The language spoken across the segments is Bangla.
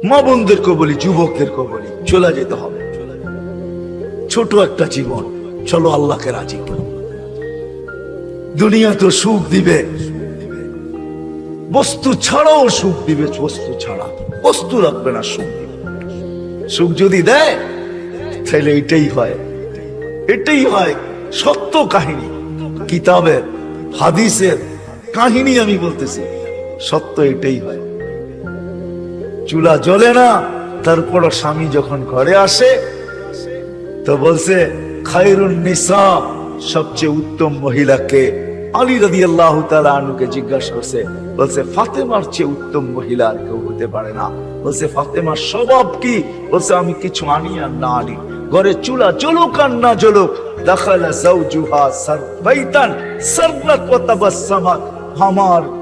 মা বোনদেরকে বলি, যুবকদেরকে বলি, চলে যেতে হবে। ছোট একটা জীবন, চলো আল্লাহকে রাজি করো। দুনিয়া তো সুখ দিবে, বস্তু ছাড়াও সুখ দিবে। বস্তু ছাড়া বস্তু রাখবে না, সুখ দিবে। সুখ যদি দেয় তাহলে এটাই হয়, এটাই হয় সত্য কাহিনী, কিতাবের হাদিসের কাহিনী আমি বলতেছি, সত্য এটাই হয়। চুলা জ্বলে না, তারপর স্বামী যখন ঘরে আসে তো বলছে খায়রুন নিসা, সবচেয়ে উত্তম মহিলাকে। আলী রাদিয়াল্লাহু তাআলা আনহুকে জিজ্ঞাসা করছে, বলছে ফাতেমার চেয়ে উত্তম মহিলা আর কেউ হতে পারে না। বলছে ফাতেমার স্বভাব কি? বলছে আমি কিছু আনি আর না আনি, ঘরে চুলা জ্বলুক আর না জ্বলুক, দাখালা যাওজুহা সারবাইতান সারনাত ওয়া তাবাসসামাত।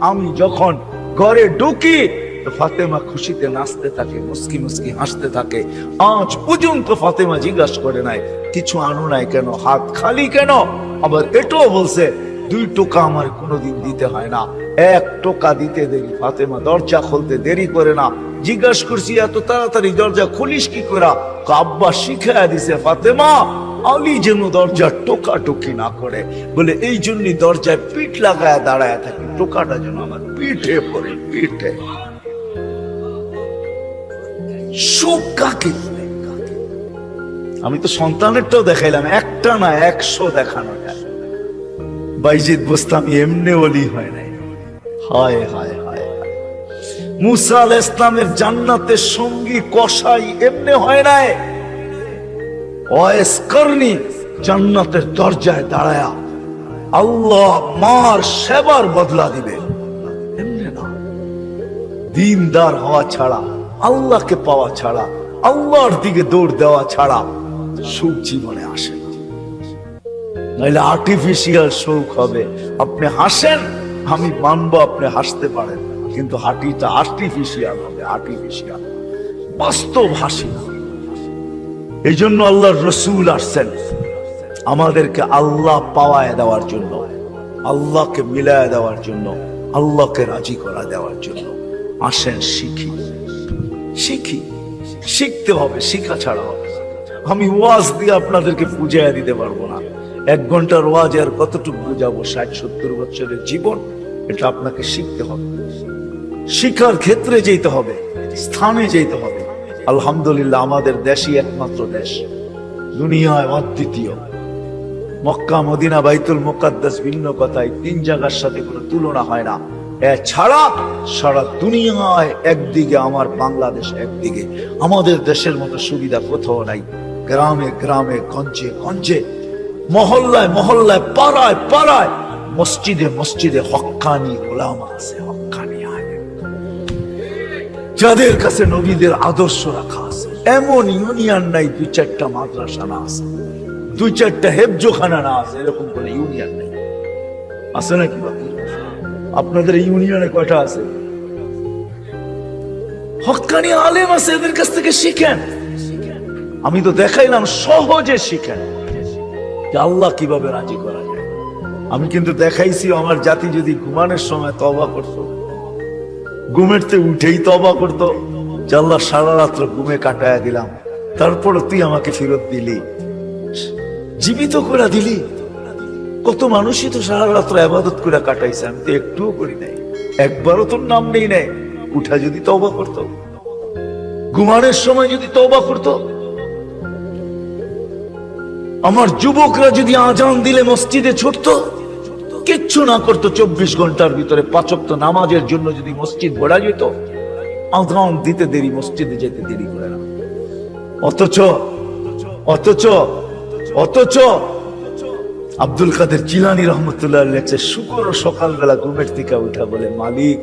আমি যখন ঘরে ঢুকি তো ফাতেমা খুশিতে নাচতে থাকে, মুস্কি মুস্কি হাসতে থাকে। আজ পর্যন্ত ফাতেমা জিজ্ঞাসা করে নাই কিছু আনো নাই কেন, হাত খালি কেন। আবার এটাও বলছে 2 টোকা আমার কোনোদিন দিতে হয় না, 1 টোকা দিতে দেরি। ফাতেমা দরজা খুলতে দেরি করে না। জিজ্ঞাসা করছি এত তাড়াতাড়ি দরজা খুলিস কি করে? আব্বা শিখাইয়া দিছে ফাতেমা আলী যেন দরজা টোকা টুকি না করে, বলে এই জন্যই দরজায় পিঠ লাগায় দাঁড়ায় থাকে, টোকাটা যেন আমার পিঠে পড়ে, পিঠে। সুখ কাকে? আমি তো সন্তানেরটাও দেখাইলাম, একটা না 100 দেখানো যায়। বাইজিদ বোস্তামি এমনি ওলি হয় নাই। হায় হায় হায়, মুসা আলাইহিস সালামের জান্নাতের সঙ্গী কসাই এমনি হয় নাই। ওয়াইস করনি জান্নাতের দরজায় দাঁড়ায়া আল্লাহ মার সেবার বদলা দিবে, এমনি না। দিনদার হওয়া ছাড়া, আল্লাহকে পাওয়া ছাড়া, আল্লাহর দিকে দৌড় দেওয়া ছাড়া সুখ জীবনে আসে না। নাহলে আর্টিফিশিয়াল সুখ হবে। আপনি হাসেন, আমি মানবো আপনি হাসতে পারেন, কিন্তু হাঁটিটা আর্টিফিশিয়াল হবে, আর্টিফিশিয়াল, বাস্তব হাসি না। এই জন্য আল্লাহর রসুল আসছেন আমাদেরকে আল্লাহ পাওয়ায় দেওয়ার জন্য, আল্লাহকে মিলায় দেওয়ার জন্য, আল্লাহকে রাজি করা দেওয়ার জন্য। আসেন শিখি, শিখি, শিখতে হবে, শিখা ছাড়া হবে। আমি ওয়াজ দিয়ে আপনাদেরকে বুঝাইয়া দিতে পারবো না। 1 ঘন্টার ওয়াজ আর কতটুকু বুঝাবো? 60-70 বছরের জীবন, এটা আপনাকে শিখতে হবে। শিক্ষার ক্ষেত্রে যেতে হবে, স্থানে যেতে হবে। আলহামদুলিল্লাহ আমাদের দেশই একমাত্র দেশ, দুনিয়ায় অদ্বিতীয়। মক্কা, মদিনা, বাইতুল মুকাদ্দাস ভিন্ন কথায় 3 জায়গার সাথে কোনো তুলনা হয় না। এছাড়া সারা দুনিয়ায় একদিকে আমার বাংলাদেশ, একদিকে আমাদের দেশের মতো সুবিধা কোথাও নাই। গ্রামে গ্রামে, গঞ্জে গঞ্জে, মহল্লায় মহল্লায়, পাড়ায় পাড়ায়, মসজিদে মসজিদে হক্কানি ওলামা আছে, হক্কানি আলেম, যাদের কাছে নবীদের আদর্শ রাখা আছে। এমন ইউনিয়ন নাই 2-4টা মাদ্রাসা না আছে, 2-4টা হেফজোখানা না আছে, এরকম কোন ইউনিয়ন নেই। আছে নাকি বাকি? আপনাদের ইউনিয়নে কয়টা আছে? হক্কানি আলেম আছে, এদের কাছ থেকে শিখেন। আমি তো দেখাইলাম সহজে শিখেন যে আল্লাহ কিভাবে রাজি করা যায়। আমি কিন্তু দেখাইছি আমার জাতি যদি ঘুমানোর সময় তওবা করতো, ঘুমেরতে উঠেই তওবা করতো যে আল্লাহ সারা রাত্র ঘুমে কাটায়া দিলাম, তারপর তুই আমাকে ফেরত দিলি, জীবিত করে দিলি। কত মানুষই তো সারা রাত্র ইবাদত করে কাটাইছে, আমি তো একটুও করি নাই, একবারও তোর নাম নেই নাই। উঠা যদি তওবা করতো, ঘুমানোর সময় যদি তওবা করতো, আমার যুবকরা যদি আজান দিলে মসজিদে ছুটতো, কিচ্ছু না করতো, 24 ঘন্টার ভিতরে 5 ওয়াক্ত নামাজের জন্য যদি মসজিদ ভরা যেত, আজান দিতে দেরি, মসজিদে যেতে দেরি করে না। অথচ অথচ অথচ আব্দুল কাদের জিলানী রহমতুল্লাহ লেখছে, শুকর সকালবেলা ঘুমের থেকে উঠা বলে মালিক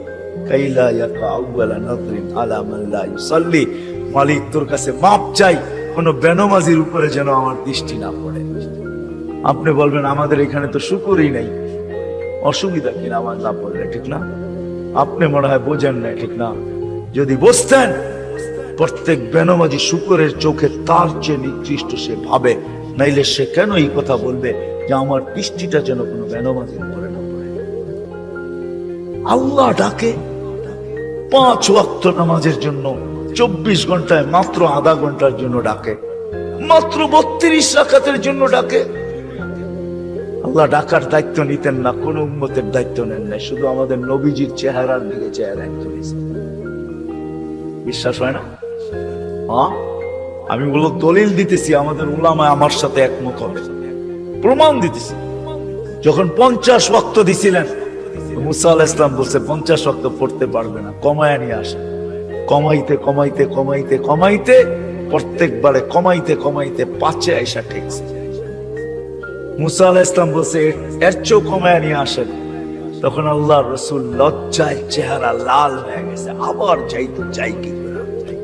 কাইলা ইয়াকা আউয়ালা নাযরিন আলা মান লা ইউসাল্লি, মালিক তোর কাছে মাপ চাই, কোন বেনমাজির উপরে যেন আমার দৃষ্টি না পড়ে। আপনি বলবেন আমাদের এখানে তো শুকরই নাই, অসুবিধা কি নামাজ না পড়লে, ঠিক না? আপনি মনে হয় বোঝেন না, ঠিক না? যদি বুঝতেন প্রত্যেক বেনমাজি শুকরের চোখে তার চেয়ে নিকৃষ্ট সে ভাবে, নাইলে সে কেন এই কথা বলবে যে আমার দৃষ্টিটা যেন কোনো বেনমাজির উপরে না পড়ে। আল্লাহ ডাকে 5 ওয়াক্ত নামাজের জন্য 24 ঘন্টায় মাত্র আধা ঘন্টার জন্য ডাকে, মাত্র 32 রাকাতের জন্য ডাকে। আল্লাহ ডাকার দায়িত্ব নিতেন না, কোন উম্মতের দায়িত্ব নেন না, শুধু আমাদের নবীজির চেহারার দিকে চেহারা একটু বিশ্বাস হয় না? হ্যাঁ, আমি বলো দলিল দিতেছি, আমাদের উলামা আমার সাথে একমত হবে, প্রমাণ দিতেছি। যখন 50 ওয়াক্ত দিছিলেন, মুসা আলাইহিস সালাম বলছে 50 ওয়াক্ত পড়তে পারবে না, কমায় নিয়ে আসে। কমাইতে কমাইতে কমাইতে কমাইতে প্রত্যেকবারে কমাইতে কমাইতে 5-এ আইসা ঠেকছে। মুসা আলাইহিস সালাম বলছে এর চেয়েও কমায় নিয়ে আসেন। তখন আল্লাহ রসুল লজ্জায় চেহারা লাল হয়ে গেছে, আবার যাইতো যাই কি করে।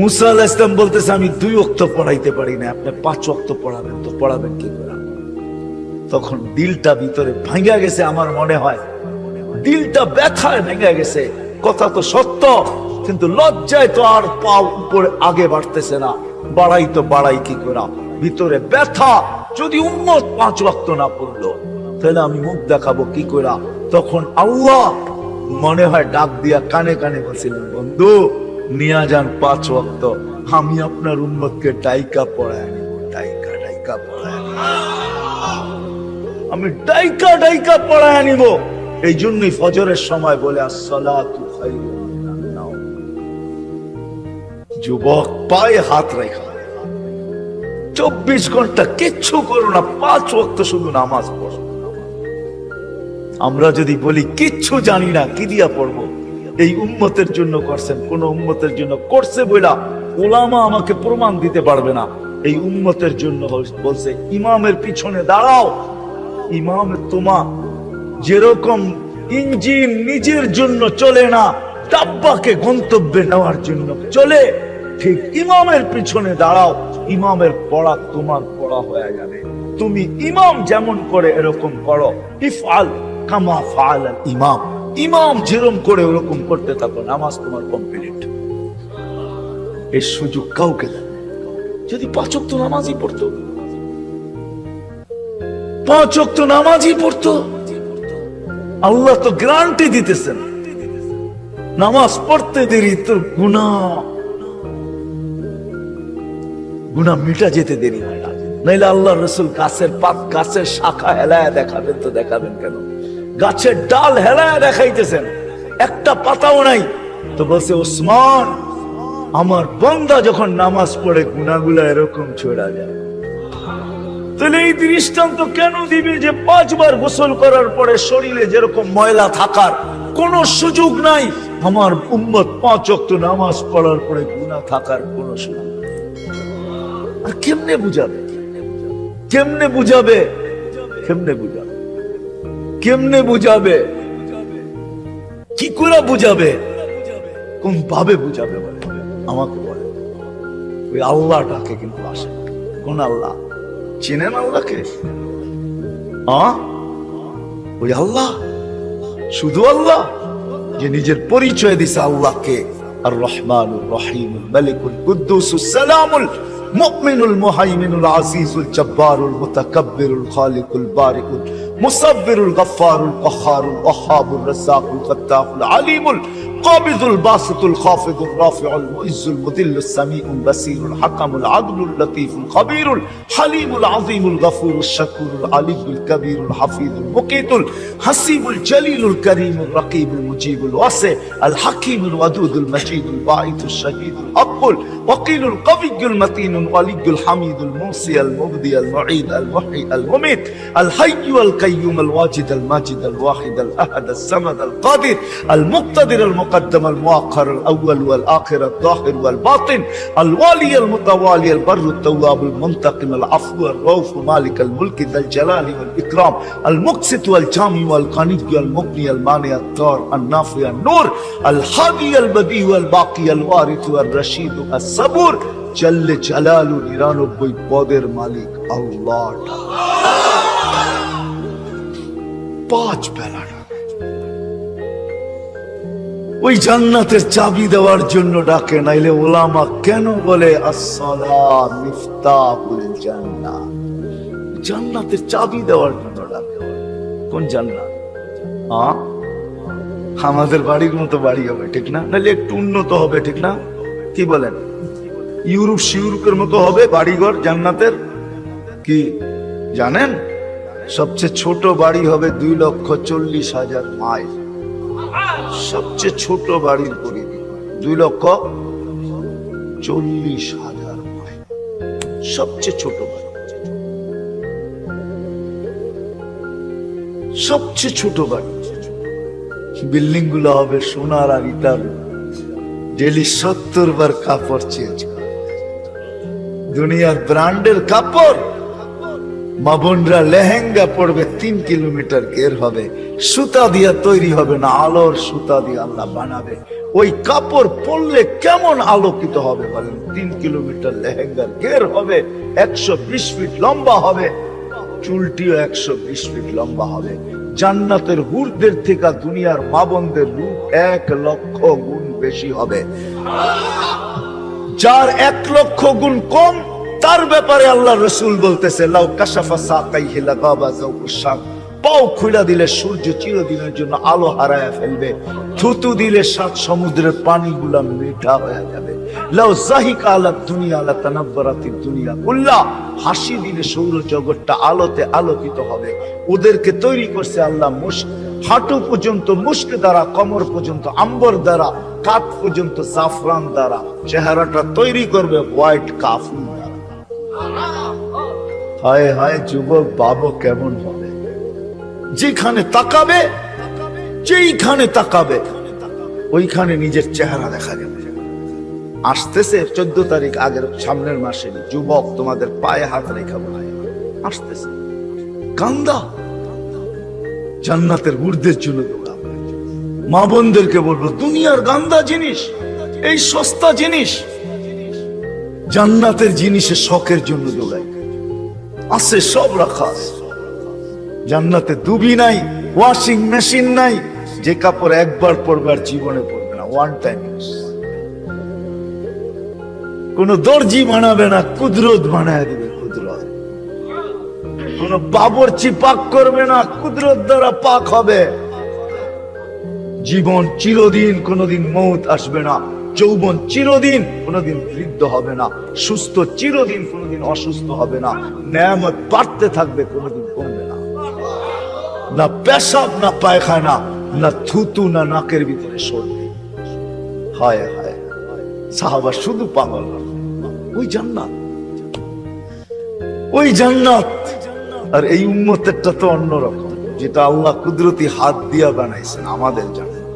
মুসা আলাইহিস সালাম বলতেছে আমি 2 ওয়াক্ত পড়াইতে পারি না, আপনি 5 ওয়াক্ত পড়াবেন, তো পড়াবেন কি করে? তখন দিলটা ভিতরে ভাঙা গেছে, আমার মনে হয় দিলটা ব্যথায় ভেঙে গেছে। কথা তো সত্য, কিন্তু লজ্জায় তো আর পা উপরে আগে বাড়তেছে না, বাড়াই তো বাড়াই কি করা, ভিতরে ব্যথা। যদি উম্মত 5 ওয়াক্ত না পড়লো তাহলে আমি মুখ দেখাবো কি করা? তখন আল্লাহ মনে হয় ডাক দিয়া কানে কানে বলছিলেন, বন্ধু নিয়া যান 5 ওয়াক্ত, আমি আপনার উম্মতকে ডাইকা পড়ায় আনিব, ডাইকা ডাইকা পড়ায় আনিব, আমি ডাইকা ডাইকা পড়ায় আনিব। এই জন্যই ফজরের সময় বলে আসসালাতু খায়রুম মিনান নাওম। যুবক পায়ে হাত রেখা 24 ঘন্টা কিচ্ছু করো না, 5 ওয়াক্ত শুধু নামাজ পড়ো। আমরা যদি বলি কিচ্ছু জানি না, কি দিয়া পড়বো? এই উম্মতের জন্য করছেন, কোন উম্মতের জন্য করছে বইলা উলামা আমাকে প্রমাণ দিতে পারবে না। এই উম্মতের জন্য বলছে ইমামের পিছনে দাঁড়াও। ইমাম তোমা যেরকম ইঞ্জিন নিজের জন্য চলে না, ডাব্বাকে গন্তব্যে নেওয়ার জন্য চলে, ঠিক ইমামের পিছনে দাঁড়াও, ইমামের পড়া তোমার পড়া হয়ে যাবে। তুমি ইমাম যেমন করে এরকম করো, ইফআল কামা ফাআলাল ইমাম, ইমাম যেরকম করে ওরকম করতে থাকো, নামাজ তোমার কমপ্লিট। এই সুযোগ কাউকে দেয়। যদি 5 ওয়াক্ত নামাজই পড়তো, 5 ওয়াক্ত নামাজই পড়তো, আল্লাহ তো গ্যারান্টি দিতেছেন নামাজ পড়তে দেরি তো গুনাহ মিটা যেতে দেরি হয় না। নাইলে আল্লাহ রসুল গাছের পাত, গাছের শাখা হেলায় দেখাবেন, তো দেখাবেন কেন? গাছের ডাল হেলায় দেখাইতেছেন, একটা পাতাও নাই, তো বলছে ওসমান আমার বান্দা যখন নামাজ পড়ে গুনাহগুলা এরকম ছড়া যায়। তাহলে এই দৃষ্টান্ত কেন দিবে যে 5 বার গোসল করার পরে শরীরে যেরকম ময়লা থাকার কোনো সুযোগ নাই, আমার উম্মত 5 ওয়াক্ত নামাজ পড়ার পরে গুনাহ থাকার কোনো সুযোগ নেই? আর কেমনে বুঝাবে? কেমনে বুঝাবে? কেমনে বুঝাবে? কেমনে বুঝাবে? কি করে বুঝাবে? কোন ভাবে বুঝাবে? আমাকে বলে। ওই আল্লাহটাকে কিন্তু আসে। কোন আল্লাহ? চিনেন আল্লাহকে? ওই আল্লাহ, শুধু আল্লাহ যে নিজের পরিচয় দিছে আল্লাহকে আর রহমানুর রহিমুল মালিকুল কুদ্দুসুস সালামুল মুমিনুল মুহাইমিনুল আজিজুল জব্বারুল মুতাকাব্বিরুল খালিকুল বারিকুল মুসাব্বিরুল গফফারুল কহ্হারুল ওয়াহ্হাবুর রাজ্জাকুল ফাত্তাহুল আলিমুল قابض الباسط الخافض الرافع المعز المذل السميع البصير الحكم العدل اللطيف الخبير الحليم العظيم الغفور الشكور العلي الكبير الحفيظ المقيت الحسيب الجليل الكريم الرقيب المجيب الواسع الحكيم الودود المجيد الباعث الشهيد الأقل وقيل القوي المتين الولي الحميد الموصي المبدي المعيد المحيي المميت الحي القيوم الواجد الماجد الواحد الأحد الصمد القادر المقتدر المقدم المؤخر الأول والآخر الظاهر والباطن الوالي المتوالي البر التواب المنتقم العفو الرؤوف مالك الملك ذا الجلال والإكرام المقسط والجامع والغني المغني المانع الضار النافع النور الهادي البديع الباقي الوارث الرشيد الصبور جل جلاله 99 পদের মালিক আল্লাহ। 5 বেলা ওই জান্নাতের চাবি দেওয়ার জন্য ডাকে। নাইলে ওলামা কেন বলে আসসালাত মিফতাহুল জান্নাহ, জান্নাতের চাবি দেওয়ার জন্য ডাকে। কোন জান্নাত? আমাদের বাড়ির মতো বাড়ি হবে, ঠিক না? নাইলে একটু উন্নত হবে, ঠিক না? কি বলেন? ইউরোপের মতো হবে বাড়িঘর জান্নাতের? কি জানেন? সবচেয়ে ছোট বাড়ি হবে 2,40,000 মাইল। সবচেয়ে ছোট বাড়ির পরিধি 2,40,000 মাইল। সবচেয়ে ছোট বাড়ি, সবচেয়ে ছোট বাড়ি। বিল্ডিং গুলো হবে সোনার আর ইটার। ডেলি 70 বার কাপড় চেঞ্জ করে। দুনিয়ার ব্র্যান্ডের কাপড়। মা বোনরা লেহেঙ্গা পড়বে 3 কিলোমিটার ঘের হবে, সুতা দিয়া তৈরি হবে না, আলোর সুতা দিয়ে আল্লাহ বানাবে। ওই কাপড় পরলে কেমন আলোকিত হবে বলেন? 3 কিলোমিটার লেহেঙ্গার ঘের হবে, 120 ফিট লম্বা হবে, চুলটিও 120 ফিট লম্বা হবে। জান্নাতের হুরদের থেকে দুনিয়ার মা বোনদের রূপ 1 লক্ষ গুণ বেশি হবে। যার 1 লক্ষ গুণ কম, তার ব্যাপারে আল্লাহ রসুল বলতেছে, লাউ কাশাফা সাকাইহি লাগাবা যাওকুশাম। পাও খুলে দিলে সূর্য চিরদিনের জন্য আলো হারায় ফেলবে। থুতু দিলে 7 সমুদ্রের পানিগুলা মিঠা হয়ে যাবে। লাউ যাহিকা আলা দুনিয়া লা তানাব্বারাতিদ দুনিয়া কুল্লা। হাসি দিলে সৌর জগৎটা আলোতে আলোকিত হবে। ওদেরকে তৈরি করছে আল্লাহ মুস্ক, হাঁটু পর্যন্ত মুস্ক দ্বারা, কোমর পর্যন্ত আম্বর দ্বারা, কাঁধ পর্যন্ত জাফরান দ্বারা। চেহারাটা তৈরি করবে হোয়াইট কাফন দ্বারা। হায় হায় যুবক, বাবু কেমন হবে? যেখানে তাকাবে, যেইখানে তাকাবে, ওইখানে নিজের চেহারা দেখা যাবে। আসতেছে 14 তারিখ, আগের সামনের মাসে। যুবক, তোমাদের পায়ে হাত রেখা বলে আসতেছে। কান্দা জান্নাতের হুরদের জন্য দৌড়াবে। মা বোনদেরকে বলবো, দুনিয়ার গান্দা জিনিস, এই সস্তা জিনিস, জান্নাতের জিনিসের শখের জন্য দৌড়াই। আছে, সব রাখা আছে জান্নাতে। দুবি নাই, ওয়াশিং মেশিন নাই, যে কাপড় একবার পরবে আর জীবনে পরবে না, ওয়ান টাইম ইউজ। কোন দর্জি বানাবে না, কুদরত বানায় দিবে। কুদরত কোন বাবরচি পাক করবে না, কুদরত দ্বারা পাক হবে। জীবন চিরদিন, কোনদিন মৌত আসবে না। যৌবন চিরদিন, কোনদিন বৃদ্ধ হবে না। সুস্থ চিরদিন, কোনদিন অসুস্থ হবে না। নেয়ামত বাড়তে থাকবে, কোনদিন কমবে না। না পেশাব, না পায়খানা, না থুতু, না নাকের ভিতরে সর্দি। হায় হায়, সাহাবা শুধু পাগল। ওই জান্নাত, ওই জান্নাত। আর এই উম্মতেরটা তো অন্যরকম, যেটা আল্লাহ কুদরতি হাত দিয়া বানাইছেন। আমাদের জান্নাত,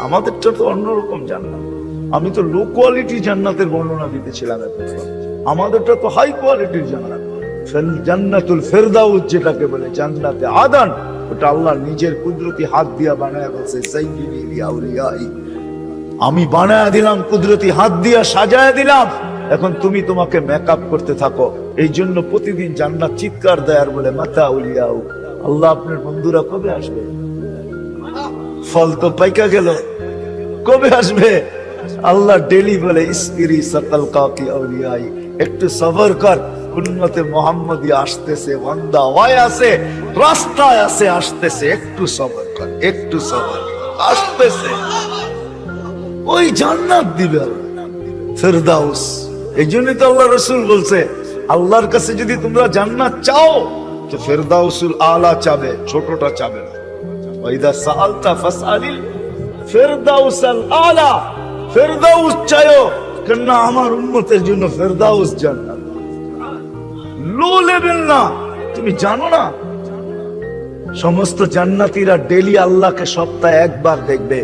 আমাদেরটা তো অন্যরকম জান্নাত। আমি তো লো কোয়ালিটি জান্নাতের বর্ণনা দিতেছিলাম এতক্ষণ। আমাদেরটা তো হাই কোয়ালিটির জান্নাত। জান্নাতুল ফেরদাউস যেটাকে বলে, জান্নাতে আদান, ওটা আল্লাহ নিজের কুদরতি হাত দিয়া বানায় বলছে, যাইয়িনি লিআউলিয়াই। আমি বানায় দিলাম, কুদরতি হাত দিয়া সাজায় দিলাম। এখন তুমি তোমাকে মেকআপ করতে থাকো। এই জন্য প্রতিদিন জান্নাত চিৎকার দেয় আর বলে, মাতা উলিয়াউ, আল্লাহ আপনার বন্ধুরা কবে আসবে? ফল তো পাইকা গেল, কবে আসবে? আল্লাহ ডেলি বলে, ইসবিরি সাকাল কাকি আউলিয়াই, একটু সবর কর, উম্মতে মুহাম্মদী আসতেছে, বান্দা ওয়াই আছে, রাস্তায় আছে, আসতেছে, একটু সবর কর, একটু সবর, আসতেছে। ওই জান্নাত দিবে ফেরদাউস। এই জন্যই তো আল্লাহ রাসূল বলছে, আল্লাহর কাছে যদি তোমরা জান্নাত চাও তো ফেরদাউসুল আলা চাবে, ছোটটা চাবে না। ওয়াইদা সাআলতা ফাসআলিল ফেরদাউসাল আলা। ফেরদাউস চাইও, কেন আমার উম্মতের জন্য ফেরদাউস জান্নাত, লো লেভেল না। তুমি জানো না, সমস্ত জান্নাতীরা ডেলি আল্লাহকে সপ্তাহে একবার দেখবে।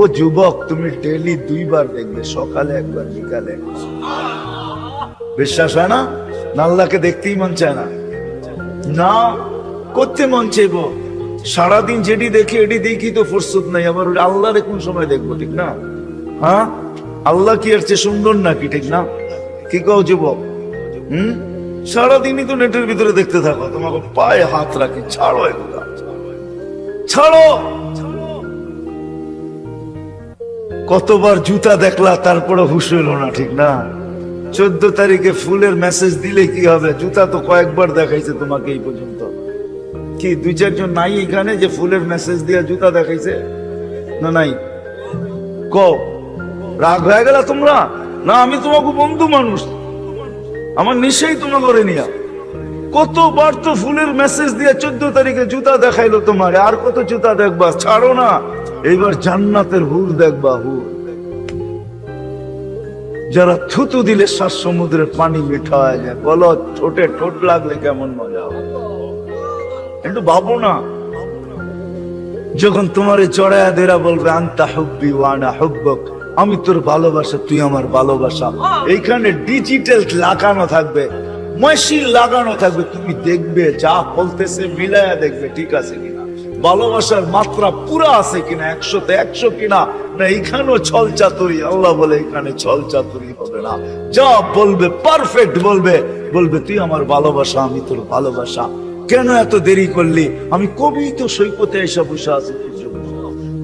ও যুবক, তুমি ডেলি 2 বার দেখবে, সকালে একবার, বিকালে একবার। বিশ্বাস হয় না? আল্লাহকে দেখতেই মন চায় না, না করতে মন চাইব। সারাদিন যেটি দেখি এটি দেখি তো ফুরসত নাই, আবার আল্লাহরে কোন সময় দেখবো? ঠিক না? হ্যাঁ, আল্লাহ কি এর চেয়ে সুন্দর নাকি? ঠিক না? কি কও যুবক? সারাদিনই তো নেটের ভিতরে দেখতে থাকো, তোমাকে পায়ে হাত রাখি, ছাড়ো এগুলা, ছাড়ো। কতবার জুতা দেখলা, তারপরে হুশ হইল না? ঠিক না? 14 তারিখে ফুলের মেসেজ দিলে কি হবে? জুতা তো কয়েকবার দেখাইছে তোমাকে এই পর্যন্ত। কি 2-4 জন নাই এখানে যে ফুলের মেসেজ দিয়ে জুতা দেখাইছে? না নাই? কও, রাগ হয়ে গেল তোমরা? না আমি তোমাকে বন্ধু মানুষ, আমার নিশেই তোমার করে নিয়া কতবার তো ফুলের মেসেজ দিয়ে 14 তারিখে জুতা দেখাইলো তোমার, আর কত জুতা দেখবা, ছাড়ো না। এইবার জান্নাতের হুর দেখবা, হুর যারা থুতু দিলে 7 সমুদ্রের পানি মিঠা হয়ে যায়। বলো ঠোঁটে ঠোঁট লাগলে কেমন মজা হবে, একটু ভাবো না। যখন তোমারে চড়াইয়া দেরা বলবে আনতা হুব্বি ওয়া আনা হুব্বুক, আমি তোর ভালোবাসা তুই আমার ভালোবাসা, এইখানে ডিজিটাল লাগানো থাকবে, মেশিন লাগানো থাকবে, তুমি দেখবে যা বলতেছে মিলায়া দেখবে ঠিক আছে কিনা, ভালোবাসার মাত্রা পুরা আছে কিনা, 100-তে 100 কিনা, না এইখানেও ছল চাতুরি। আল্লাহ বলে এখানে ছল চাতুরি হবে না, যা বলবে পারফেক্ট বলবে, বলবে তুই আমার ভালোবাসা আমি তোর ভালোবাসা। কেন এত দেরি করলি? আমি কবি তো সৈকতে এসে বসে আছি,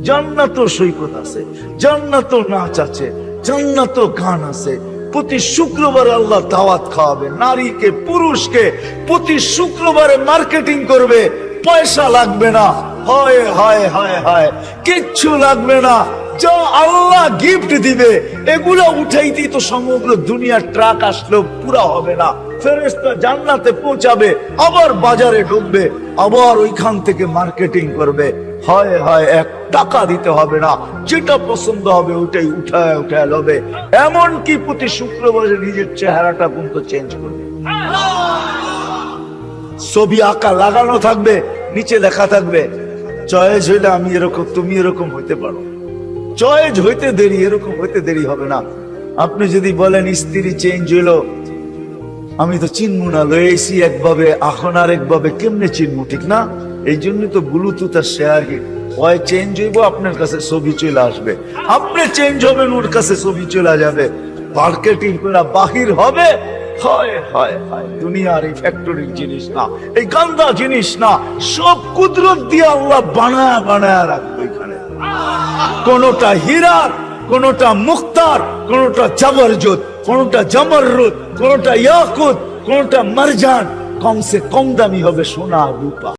জান্নাত সৈকত আছে, জান্নাত নাচ আছে, জান্নাত গান আছে। প্রতি শুক্রবারে আল্লাহ দাওয়াত খাওয়াবে নারীকে পুরুষকে, প্রতি শুক্রবারে মার্কেটিং করবে, পয়সা লাগবে না, হায় হায় হায় হায় কিচ্ছু লাগবে না, যা আল্লাহ গিফট দিবে এগুলো উঠাইতেই তো সমগ্র দুনিয়ার ট্রাক আসলেও পুরা হবে না। ফেরেশতা জান্নাতে পৌঁছাবে, আবার বাজারে ঢুকবে, আবার ওইখান থেকে মার্কেটিং করবে, হায় হায় 1 টাকা দিতে হবে না, যেটা পছন্দ হবে ওইটাই উঠায় উঠায় লবে। এমন কি প্রতি শুক্রবারে নিজের চেহারাটা পর্যন্ত চেঞ্জ করবে, ছবি আঁকা লাগানো থাকবে, নিচে লেখা থাকবে চয়েস হইলে আমি এরকম তুমি এরকম হইতে পারো, চয়েস হইতে দেরি, এরকম হইতে দেরি হবে না। আপনি যদি বলেন স্ত্রী চেঞ্জ হইলো, আমি তো চিনবো না, লয়েছি একভাবে এখন আর একভাবে কেমনে চিনবো, ঠিক না? এই জন্য তো ব্লুটুথ আর শেয়ার হিট, ওই চেঞ্জ হইব আপনার কাছে ছবি চলে আসবে, আপনি চেঞ্জ হবেন ওর কাছে ছবি চলে যাবে, মার্কেটিং করে বাহির হবে। হায় হায় হায়, দুনিয়ার এই ফ্যাক্টরির জিনিস না, এই গান্দা জিনিস না, সব কুদরত দিয়ে আল্লাহ বানায়া বানায়া রাখবে এখানে। কোনটা হীরার, কোনটা মুক্তার, কোনটা জবরজত, কোনটা জমররুদ, কোনটা ইয়াকুত, কোনটা মারজান, কমসে কম দামি হবে সোনা রূপা।